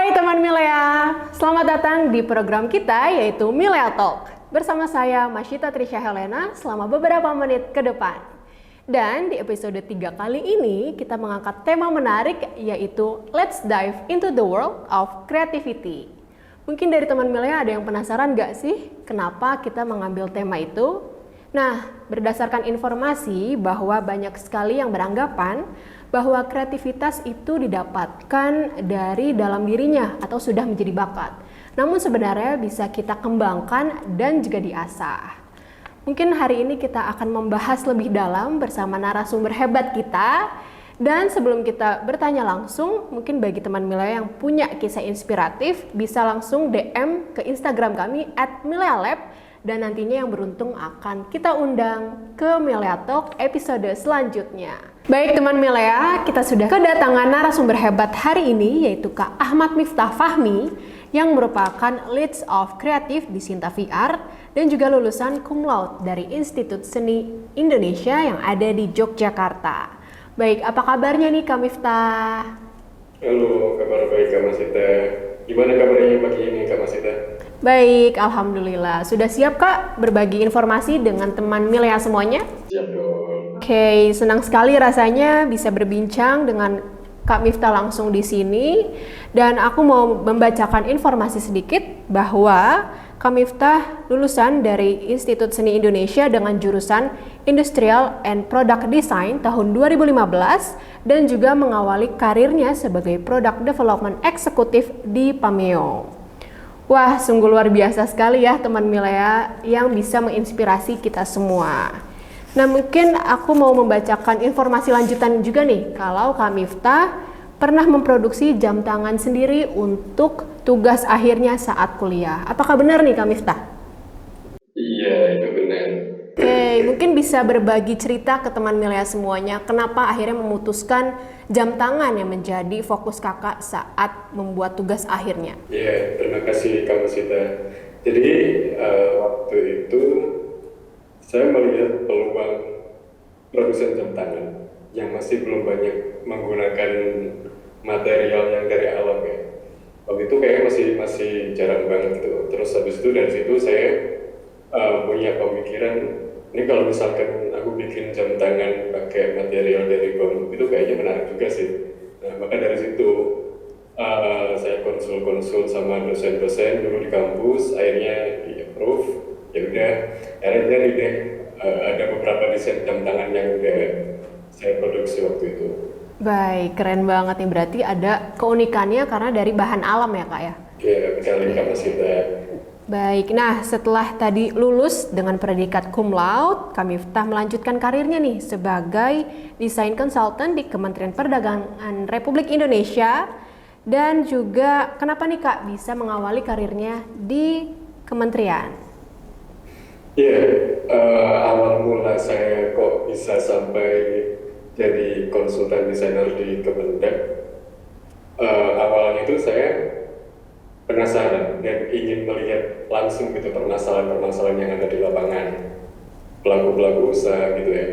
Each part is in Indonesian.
Hai teman Milea, selamat datang di program kita yaitu Milea Talk. Bersama saya Masyita Trisha Helena selama beberapa menit ke depan. Dan di episode 3 kali ini kita mengangkat tema menarik yaitu Let's Dive into the World of Creativity. Mungkin dari teman Milea ada yang penasaran gak sih kenapa kita mengambil tema itu? Nah, berdasarkan informasi bahwa banyak sekali yang beranggapan bahwa kreativitas itu didapatkan dari dalam dirinya atau sudah menjadi bakat. Namun sebenarnya bisa kita kembangkan dan juga diasah. Mungkin hari ini kita akan membahas lebih dalam bersama narasumber hebat kita. Dan sebelum kita bertanya langsung, mungkin bagi teman Milea yang punya kisah inspiratif bisa langsung DM ke Instagram kami @milealab. Dan nantinya yang beruntung akan kita undang ke Milea Talk episode selanjutnya. Baik teman Milea, kita sudah kedatangan narasumber hebat hari ini yaitu Kak Ahmad Miftah Fahmi yang merupakan Leads of Creative di Sinta VR dan juga lulusan cum laude dari Institut Seni Indonesia yang ada di Yogyakarta. Baik, apa kabarnya nih Kak Miftah? Halo, kabar baik Kak Masita. Gimana kabarnya pagi ini Kak Masita? Baik, Alhamdulillah. Sudah siap Kak berbagi informasi dengan teman Milea semuanya? Siap dong. Oke, senang sekali rasanya bisa berbincang dengan Kak Miftah langsung di sini. Dan aku mau membacakan informasi sedikit bahwa Kak Miftah lulusan dari Institut Seni Indonesia dengan jurusan Industrial and Product Design tahun 2015 dan juga mengawali karirnya sebagai Product Development Executive di Pameo. Wah, sungguh luar biasa sekali ya teman Milea yang bisa menginspirasi kita semua. Nah, mungkin aku mau membacakan informasi lanjutan juga nih. Kalau Kak Miftah pernah memproduksi jam tangan sendiri untuk tugas akhirnya saat kuliah. Apakah benar nih Kak Miftah? Iya, itu benar. Oke, mungkin bisa berbagi cerita ke teman Milea semuanya. Kenapa akhirnya memutuskan jam tangan yang menjadi fokus kakak saat membuat tugas akhirnya? Iya, terima kasih Kak Masita. Jadi waktu itu saya melihat peluang produsen jam tangan yang masih belum banyak menggunakan material yang dari alam ya. Waktu itu kayaknya masih jarang banget gitu. Terus habis itu dari situ saya punya pemikiran, ini kalau misalkan aku bikin jam tangan pakai material dari bambu itu kayaknya menarik juga sih. Nah, maka dari situ saya konsul sama dosen-dosen dulu di kampus, akhirnya di approve. Ya udah, akhirnya jadi deh ada beberapa desain jam tangan yang udah saya produksi waktu itu. Baik, keren banget nih. Berarti ada keunikannya karena dari bahan alam ya Kak ya? Iya, sekali Kak Masita. Baik, nah setelah tadi lulus dengan predikat cum laude, Kak Miftah melanjutkan karirnya nih sebagai desain consultant di Kementerian Perdagangan Republik Indonesia. Dan juga kenapa nih Kak bisa mengawali karirnya di kementerian? Iya, awal mula saya kok bisa sampai jadi konsultan desainer di Kemendak. Awalnya itu saya penasaran dan ingin melihat langsung gitu permasalahan-permasalahan yang ada di lapangan, pelaku-pelaku usaha gitu ya.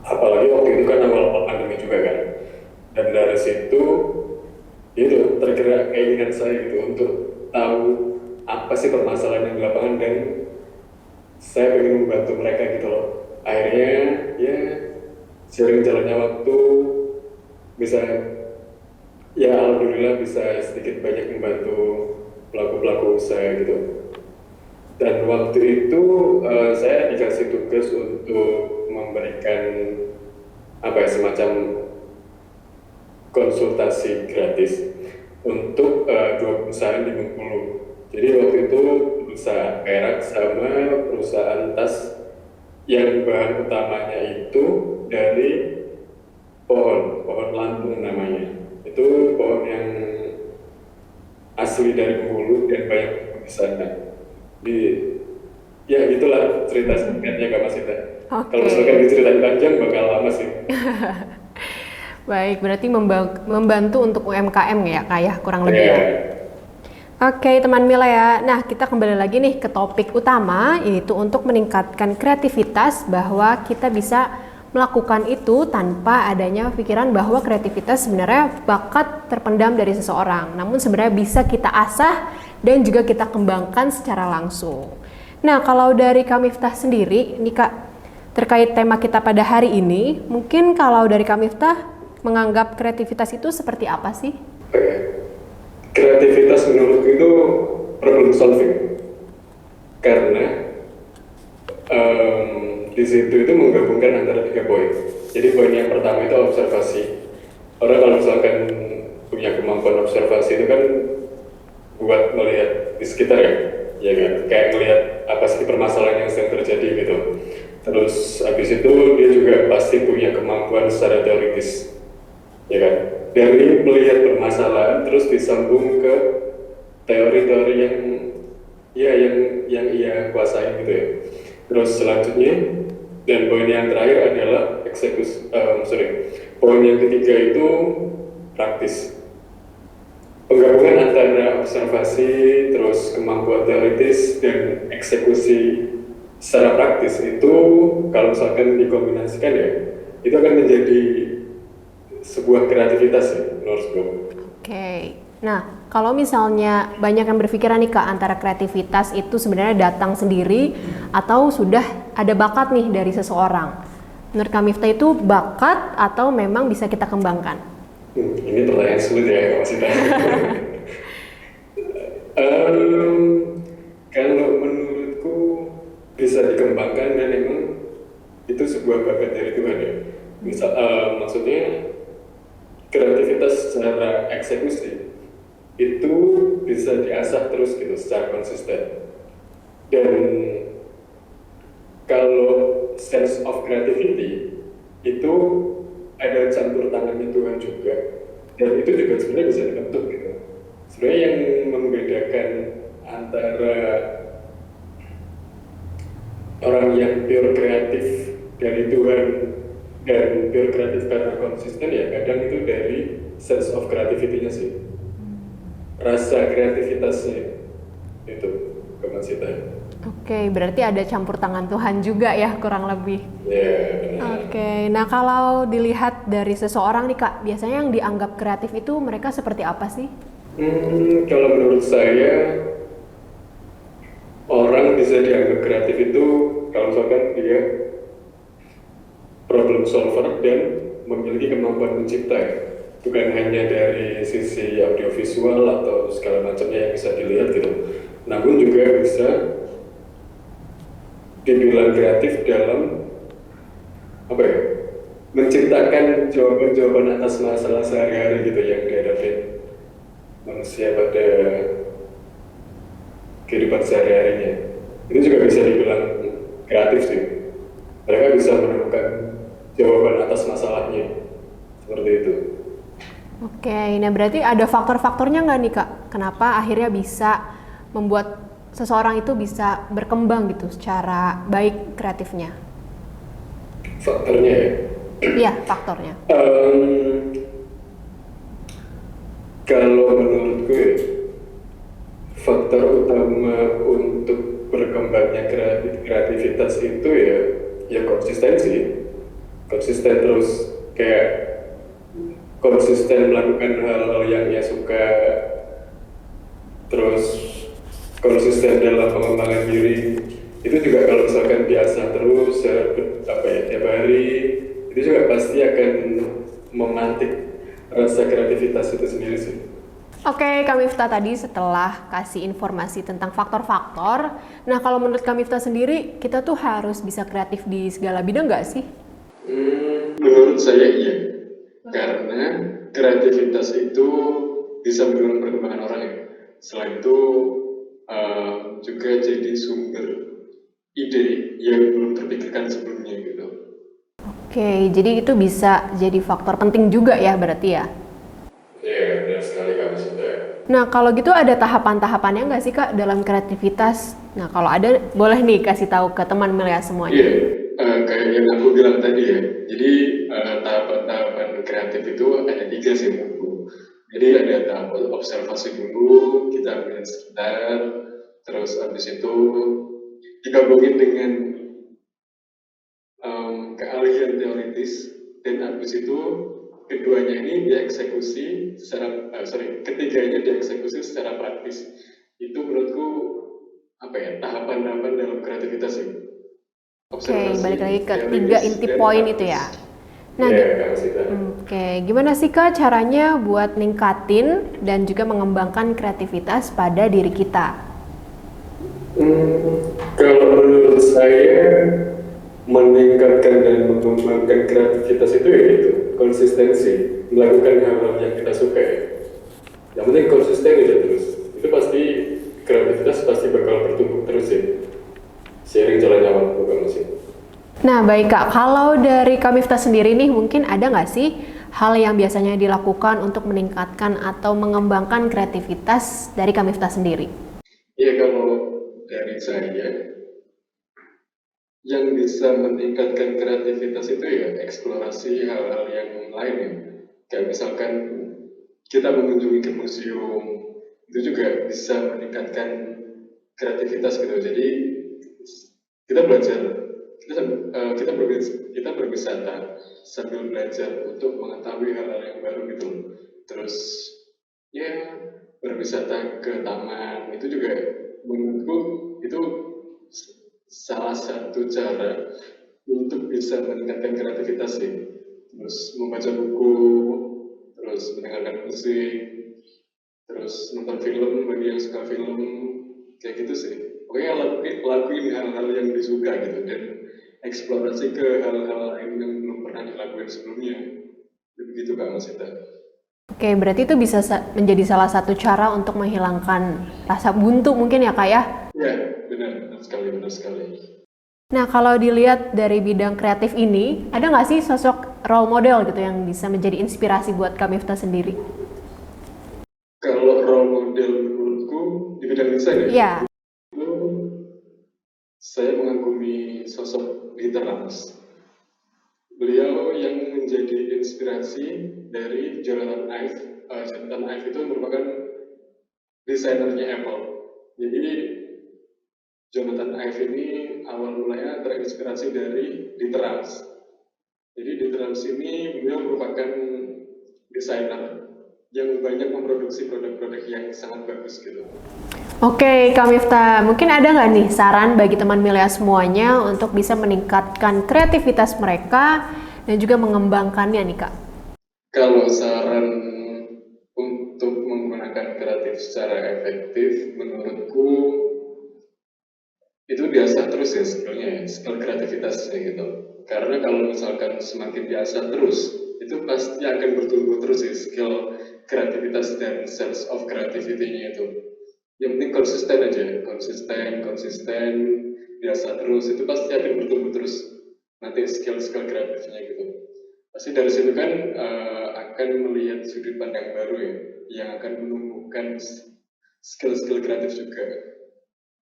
Apalagi waktu itu kan awal pandemi juga kan. Dan dari situ itu tergerak keinginan saya gitu untuk tahu apa sih permasalahan yang di lapangan dan saya ingin membantu mereka gitu loh. Akhirnya ya sering jalannya waktu bisa ya alhamdulillah bisa sedikit banyak membantu pelaku-pelaku usaha gitu. Dan waktu itu saya dikasih tugas untuk memberikan semacam konsultasi gratis untuk dua perusahaan di Bengkulu. Jadi waktu itu perusahaan perak sama perusahaan tas yang bahan utamanya itu dari pohon Lampung namanya. Itu pohon yang asli dari Bengkulu dan banyak di sana. Ya itulah cerita singkatnya Kak Masita. Oke. Kalau misalkan diceritain panjang bakal lama sih. Baik, berarti membantu untuk UMKM ya Kak ya, kurang lebih ya. Oke teman Milea, nah kita kembali lagi nih ke topik utama, yaitu untuk meningkatkan kreativitas bahwa kita bisa melakukan itu tanpa adanya pikiran bahwa kreativitas sebenarnya bakat terpendam dari seseorang, namun sebenarnya bisa kita asah dan juga kita kembangkan secara langsung. Nah, kalau dari Kak Miftah sendiri, nih Kak, terkait tema kita pada hari ini, mungkin kalau dari Kak Miftah menganggap kreativitas itu seperti apa sih? Oke. Kreativitas menurutku itu problem solving, karena di situ itu menggabungkan antara 3 poin. Jadi poin yang pertama itu observasi. Orang kalau misalkan punya kemampuan observasi itu kan buat melihat di sekitar ya kan? Kayak melihat apa sih permasalahan yang sedang terjadi gitu. Terus habis itu dia juga pasti punya kemampuan secara teoritis, ya kan? Dari melihat permasalahan terus disambung ke teori-teori yang ia kuasai gitu ya. Terus selanjutnya dan poin yang terakhir adalah poin yang ketiga itu praktis. Penggabungan antara observasi, terus kemampuan teoritis dan eksekusi secara praktis itu kalau misalkan dikombinasikan ya, itu akan menjadi sebuah kreativitas ya menurutku. Oke. Nah, kalau misalnya banyak yang berpikiran nih Kak, antara kreativitas itu sebenarnya datang sendiri atau sudah ada bakat nih dari seseorang. Menurut Kak Miftah itu bakat atau memang bisa kita kembangkan? Ini pertanyaan sulit ya Mas Ita. Kalau menurutku bisa dikembangkan dan memang itu sebuah bakat dari Tuhan ya. Maksudnya kreativitas secara eksekusi itu bisa diasah terus gitu secara konsisten. Dan kalau sense of creativity itu ada campur tangannya Tuhan juga, dan itu juga sebenarnya bisa dibentuk gitu. Sebenarnya yang membedakan antara orang yang pure kreatif dari Tuhan dan pure kreatif karena konsisten ya kadang itu dari sense of creativity-nya sih, rasa kreativitasnya itu kapasitas. Oke, berarti ada campur tangan Tuhan juga ya kurang lebih. Ya, benar. Oke, nah kalau dilihat dari seseorang nih Kak, biasanya yang dianggap kreatif itu mereka seperti apa sih? Kalau menurut saya orang bisa dianggap kreatif itu kalau misalkan dia problem solver dan memiliki kemampuan mencipta ya. Bukan hanya dari sisi audiovisual atau segala macamnya yang bisa dilihat gitu, namun juga bisa dibilang kreatif dalam apa ya, menciptakan jawaban-jawaban atas masalah sehari-hari gitu yang dihadapi manusia pada kehidupan sehari-harinya. Itu juga bisa dibilang kreatif sih. Mereka bisa menemukan jawaban atas masalahnya seperti itu. Oke, nah berarti ada faktor-faktornya nggak nih Kak? Kenapa akhirnya bisa membuat seseorang itu bisa berkembang gitu secara baik kreatifnya? Faktornya ya? Iya, faktornya. Kalau menurutku ya, faktor utama untuk berkembangnya kreativitas itu ya konsistensi. Konsisten terus, kayak konsisten melakukan hal-hal yang ia suka, terus konsisten dalam pengembangan diri. Itu juga kalau misalkan biasa terus tiap hari, itu juga pasti akan memantik rasa kreativitas itu sendiri sih. Oke, Kak Miftah tadi setelah kasih informasi tentang faktor-faktor, nah kalau menurut Kak Miftah sendiri, kita tuh harus bisa kreatif di segala bidang nggak sih? Menurut saya iya, karena kreativitas itu bisa mendorong perkembangan orang ya. Selain itu juga jadi sumber ide yang belum terpikirkan sebelumnya gitu. Oke, jadi itu bisa jadi faktor penting juga ya berarti ya? Iya, benar sekali Kak Sudah. Nah, kalau gitu ada tahapan-tahapannya nggak sih Kak dalam kreativitas? Nah, kalau ada boleh nih kasih tahu ke teman Melia semuanya. Iya, kayak yang aku bilang tadi ya. Jadi tahapan-tahapan kreatif itu ada 3 sih menurutku. Jadi ada tahap observasi dulu, kita ambil sekitar, terus habis itu digabungin dengan keahlian teoritis, dan habis itu keduanya ini dieksekusi secara ketiganya dieksekusi secara praktis. Itu menurutku tahapan-tahapan dalam kreativitas sih. Oke, balik lagi ke 3 inti poin itu ya. Nah, gimana sih Kak caranya buat ningkatin dan juga mengembangkan kreativitas pada diri kita? Kalau menurut saya meningkatkan dan mengembangkan kreativitas itu ya itu konsistensi, melakukan hal-hal yang kita suka. Yang penting konsisten aja terus. Itu pasti kreativitas pasti bakal bertumbuh terus ya. Seiring jalannya waktu kan sih. Nah baik Kak, kalau dari Kak Miftah sendiri nih mungkin ada nggak sih hal yang biasanya dilakukan untuk meningkatkan atau mengembangkan kreativitas dari Kak Miftah sendiri? Iya, kalau dari saya yang bisa meningkatkan kreativitas itu ya eksplorasi hal-hal yang lain ya. Kayak misalkan kita mengunjungi ke museum, itu juga bisa meningkatkan kreativitas gitu. Jadi kita belajar, kita berwisata sambil belajar untuk mengetahui hal-hal yang baru gitu. Terus ya berwisata ke taman itu juga menurutku itu salah satu cara untuk bisa meningkatkan kreativitas sih. Terus membaca buku, terus mendengarkan musik, terus nonton film bagi yang suka film, kayak gitu sih. Pokoknya lakuin hal-hal yang disuka gitu dan eksplorasi ke hal-hal lain yang belum pernah dilakuin sebelumnya. Begitu Kak Mas Ita. Oke, berarti itu bisa menjadi salah satu cara untuk menghilangkan rasa buntu mungkin ya Kak ya? Ya, benar sekali. Nah, kalau dilihat dari bidang kreatif ini, ada nggak sih sosok role model gitu yang bisa menjadi inspirasi buat Kak Miftah sendiri? Kalau role model menurutku di bidang desain ya? Itu saya mengagumi sosok Dieter Rams. Beliau yang menjadi inspirasi dari Jonathan Ive. Jonathan Ive itu merupakan desainernya Apple. Jadi Jonathan Ive ini awal mulanya terinspirasi dari Dieter Rams. Jadi Dieter Rams ini beliau merupakan desainer yang banyak memproduksi produk-produk yang sangat bagus gitu. Oke, Kak Miftah, mungkin ada nggak nih saran bagi teman Milea semuanya untuk bisa meningkatkan kreativitas mereka dan juga mengembangkannya nih Kak? Kalau saran untuk menggunakan kreatif secara efektif, menurutku itu diasah terus ya skillnya, skill kreativitasnya gitu. Karena kalau misalkan semakin diasah terus, itu pasti akan bertumbuh terus ya skill kreativitas dan sense of creativity-nya itu. Yang penting konsisten aja, konsisten, biasa terus, itu pasti akan bertumbuh terus nanti skill kreatifnya gitu. Pasti dari situ kan akan melihat sudut pandang baru ya, yang akan menumbuhkan skill kreatif juga.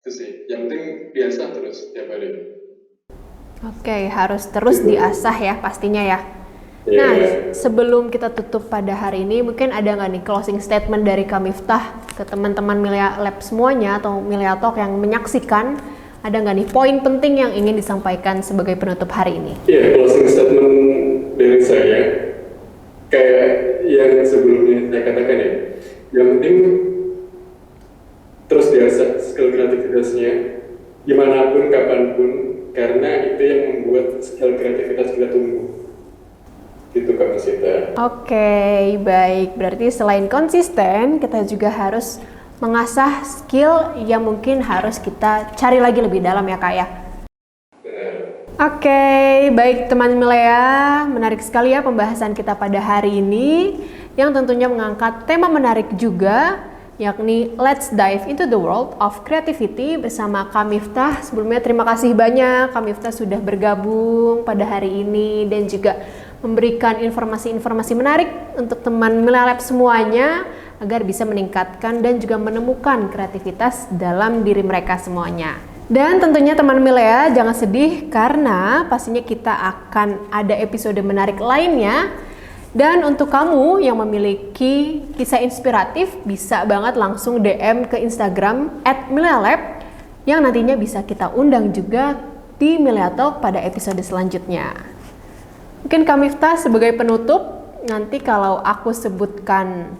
Itu sih, yang penting biasa terus tiap hari. Oke, harus terus diasah ya pastinya ya. Nah, sebelum kita tutup pada hari ini, mungkin ada nggak nih closing statement dari Kak Miftah ke teman-teman Milea Lab semuanya atau Milea Talk yang menyaksikan? Ada nggak nih poin penting yang ingin disampaikan sebagai penutup hari ini? Iya, closing statement dari saya, kayak yang sebelumnya saya katakan ya, yang penting terus diasah skill kreativitasnya, dimanapun, kapanpun, karena itu yang membuat skill kreativitas kita tumbuh. Gitu Kak Masita. Oke, baik. Berarti selain konsisten, kita juga harus mengasah skill yang mungkin harus kita cari lagi lebih dalam ya Kak ya. Benar. Oke, baik teman Milea, menarik sekali ya pembahasan kita pada hari ini yang tentunya mengangkat tema menarik juga, yakni Let's Dive into the World of Creativity bersama Kak Miftah. Sebelumnya terima kasih banyak Kak Miftah sudah bergabung pada hari ini dan juga memberikan informasi-informasi menarik untuk teman Milea Lab semuanya agar bisa meningkatkan dan juga menemukan kreativitas dalam diri mereka semuanya. Dan tentunya teman Milea jangan sedih karena pastinya kita akan ada episode menarik lainnya. Dan untuk kamu yang memiliki kisah inspiratif bisa banget langsung DM ke Instagram @milealab yang nantinya bisa kita undang juga di Milea Talk pada episode selanjutnya. Mungkin Kak Miftah sebagai penutup, nanti kalau aku sebutkan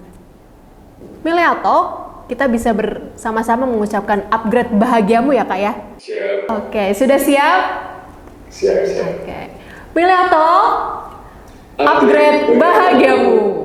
Milea Talk, kita bisa bersama-sama mengucapkan upgrade bahagiamu ya Kak ya? Siap. Oke, sudah siap? Siap. Oke. Milea Talk, upgrade bahagiamu.